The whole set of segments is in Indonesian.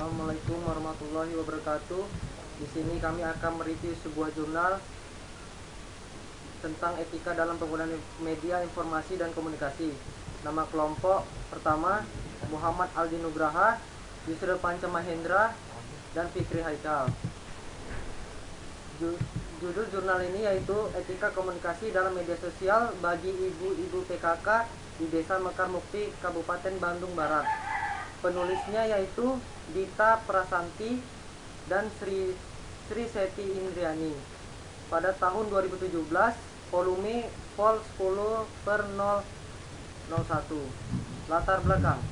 Assalamualaikum warahmatullahi wabarakatuh. Di sini kami akan mereview sebuah jurnal tentang etika dalam penggunaan media informasi dan komunikasi. Nama kelompok pertama Muhammad Aldi Nugraha, Yusril Panca Mahendra, dan Fikri Haikal. Judul jurnal ini yaitu Etika Komunikasi dalam Media Sosial bagi Ibu-Ibu PKK di Desa Mekar Mukti, Kabupaten Bandung Barat. Penulisnya yaitu Dita Prasanti dan Sri Seti Indriani pada tahun 2017, volume Vol 10/001. Latar belakang: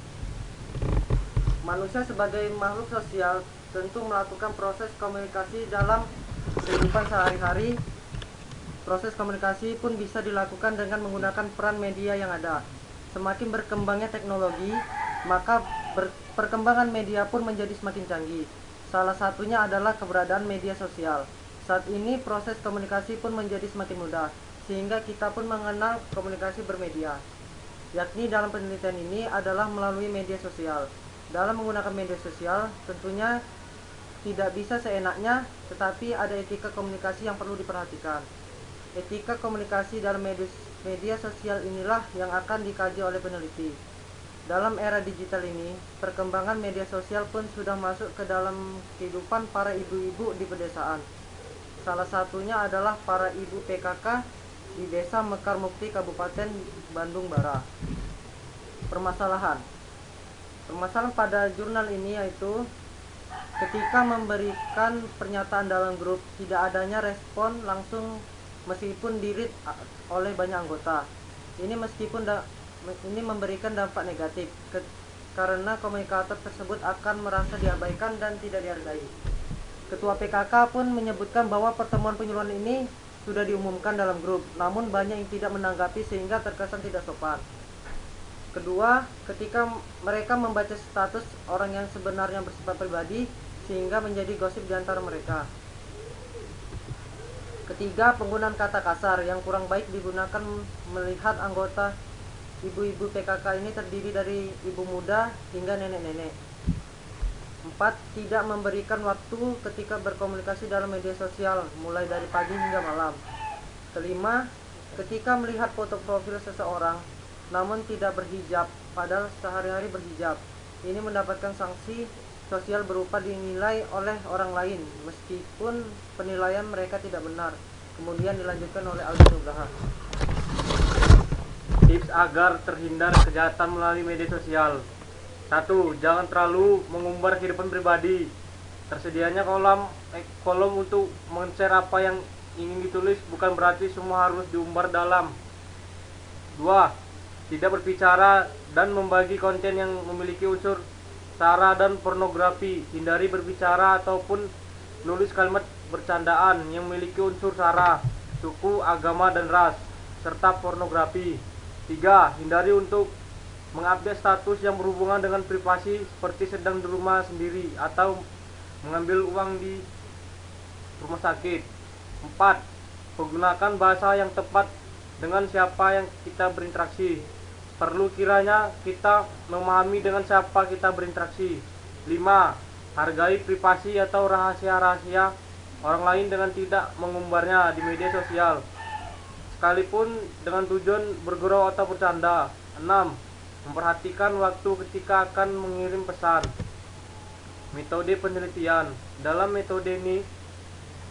manusia sebagai makhluk sosial tentu melakukan proses komunikasi dalam kehidupan sehari-hari. Proses komunikasi pun bisa dilakukan dengan menggunakan peran media yang ada. Semakin berkembangnya teknologi, maka perkembangan media pun menjadi semakin canggih. Salah satunya adalah keberadaan media sosial. Saat ini proses komunikasi pun menjadi semakin mudah, sehingga kita pun mengenal komunikasi bermedia. Yakni dalam penelitian ini adalah melalui media sosial. Dalam menggunakan media sosial, tentunya tidak bisa seenaknya, tetapi ada etika komunikasi yang perlu diperhatikan. Etika komunikasi dalam media sosial inilah yang akan dikaji oleh peneliti. Dalam era digital ini, perkembangan media sosial pun sudah masuk ke dalam kehidupan para ibu-ibu di pedesaan. Salah satunya adalah para ibu PKK di Desa Mekar Mukti, Kabupaten Bandung Barat. Permasalahan pada jurnal ini yaitu ketika memberikan pernyataan dalam grup, tidak adanya respon langsung meskipun di-read oleh banyak anggota. Ini memberikan dampak negatif karena komunikator tersebut akan merasa diabaikan dan tidak dihargai. Ketua PKK pun menyebutkan bahwa pertemuan penyuluhan ini sudah diumumkan dalam grup, namun banyak yang tidak menanggapi sehingga terkesan tidak sopan. Kedua, ketika mereka membaca status orang yang sebenarnya bersifat pribadi sehingga menjadi gosip di antara mereka. Ketiga, penggunaan kata kasar yang kurang baik digunakan melihat anggota ibu-ibu PKK ini terdiri dari ibu muda hingga nenek-nenek. 4. Tidak memberikan waktu ketika berkomunikasi dalam media sosial, mulai dari pagi hingga malam. Kelima, ketika melihat foto profil seseorang namun tidak berhijab, padahal sehari-hari berhijab. Ini mendapatkan sanksi sosial berupa dinilai oleh orang lain, meskipun penilaian mereka tidak benar. Kemudian dilanjutkan oleh Aldi Nugraha. Tips agar terhindar kejahatan melalui media sosial. 1. Jangan terlalu mengumbar kehidupan pribadi. Tersedianya kolom untuk men-share apa yang ingin ditulis bukan berarti semua harus diumbar dalam. 2. Tidak berbicara dan membagi konten yang memiliki unsur sara dan pornografi. Hindari berbicara ataupun nulis kalimat bercandaan yang memiliki unsur sara, suku, agama, dan ras, serta pornografi. 3. Hindari untuk mengupdate status yang berhubungan dengan privasi seperti sedang di rumah sendiri atau mengambil uang di rumah sakit. 4. Menggunakan bahasa yang tepat dengan siapa yang kita berinteraksi. Perlu kiranya kita memahami dengan siapa kita berinteraksi. 5. Hargai privasi atau rahasia-rahasia orang lain dengan tidak mengumbarnya di media sosial, sekalipun dengan tujuan bergurau atau bercanda. 6. Memperhatikan waktu ketika akan mengirim pesan. Metode penelitian. Dalam metode ini,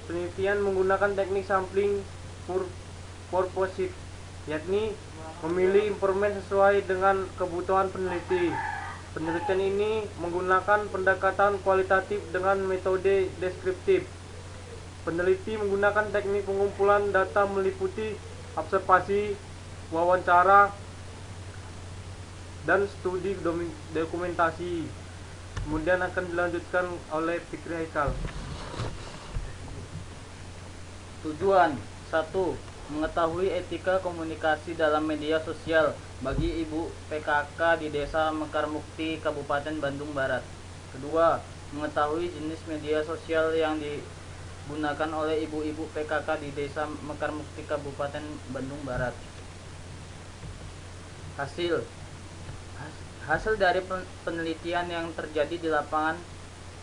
penelitian menggunakan teknik sampling purposive, yakni memilih informan sesuai dengan kebutuhan peneliti. Penelitian ini menggunakan pendekatan kualitatif dengan metode deskriptif. Peneliti menggunakan teknik pengumpulan data meliputi observasi, wawancara, dan studi dokumentasi. Kemudian akan dilanjutkan oleh Fikri Haikal. Tujuan 1. Mengetahui etika komunikasi dalam media sosial bagi ibu PKK di Desa Mekar Mukti, Kabupaten Bandung Barat. Kedua, mengetahui jenis media sosial yang digunakan oleh ibu-ibu PKK di Desa Mekar Mukti, Kabupaten Bandung Barat. Hasil dari penelitian yang terjadi di lapangan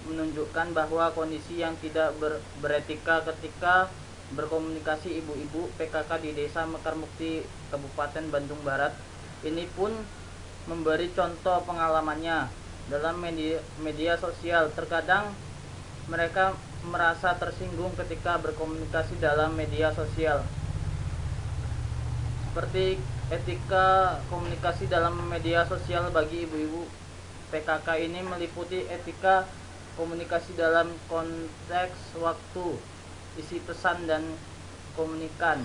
menunjukkan bahwa kondisi yang tidak beretika ketika berkomunikasi ibu-ibu PKK di Desa Mekarmukti, Kabupaten Bandung Barat ini pun memberi contoh pengalamannya dalam media sosial. Terkadang mereka merasa tersinggung ketika berkomunikasi dalam media sosial. Seperti etika komunikasi dalam media sosial bagi ibu-ibu PKK ini meliputi etika komunikasi dalam konteks waktu, isi pesan dan komunikan.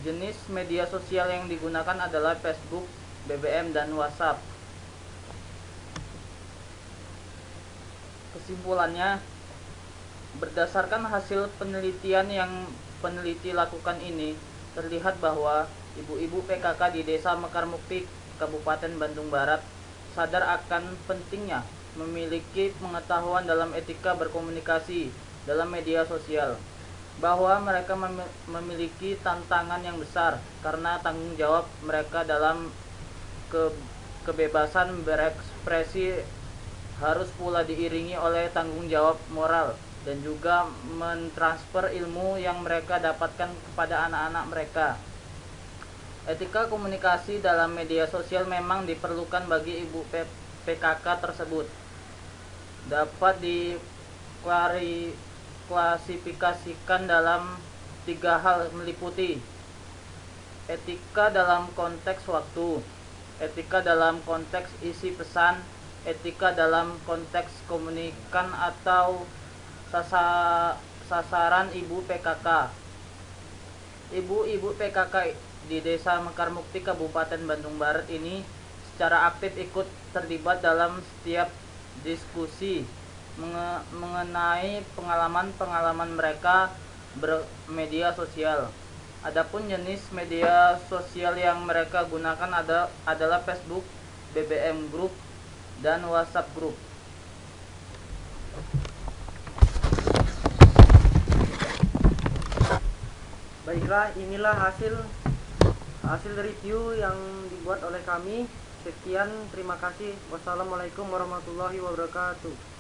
Jenis media sosial yang digunakan adalah Facebook, BBM, dan WhatsApp. Kesimpulannya, berdasarkan hasil penelitian yang peneliti lakukan ini, terlihat bahwa ibu-ibu PKK di Desa Mekarmukti, Kabupaten Bandung Barat sadar akan pentingnya memiliki pengetahuan dalam etika berkomunikasi dalam media sosial, bahwa mereka memiliki tantangan yang besar karena tanggung jawab mereka dalam kebebasan berekspresi harus pula diiringi oleh tanggung jawab moral dan juga mentransfer ilmu yang mereka dapatkan kepada anak-anak mereka. Etika komunikasi dalam media sosial memang diperlukan bagi ibu PKK tersebut. Dapat diklasifikasikan dalam 3 hal, meliputi etika dalam konteks waktu, etika dalam konteks isi pesan, etika dalam konteks komunikan atau sasaran ibu PKK. Ibu-ibu PKK di Desa Mekarmukti, Kabupaten Bandung Barat ini secara aktif ikut terlibat dalam setiap diskusi mengenai pengalaman-pengalaman mereka bermedia sosial. Adapun jenis media sosial yang mereka gunakan adalah Facebook, BBM Group, dan WhatsApp Group. Baiklah, inilah hasil review yang dibuat oleh kami. Sekian, terima kasih. Wassalamualaikum warahmatullahi wabarakatuh.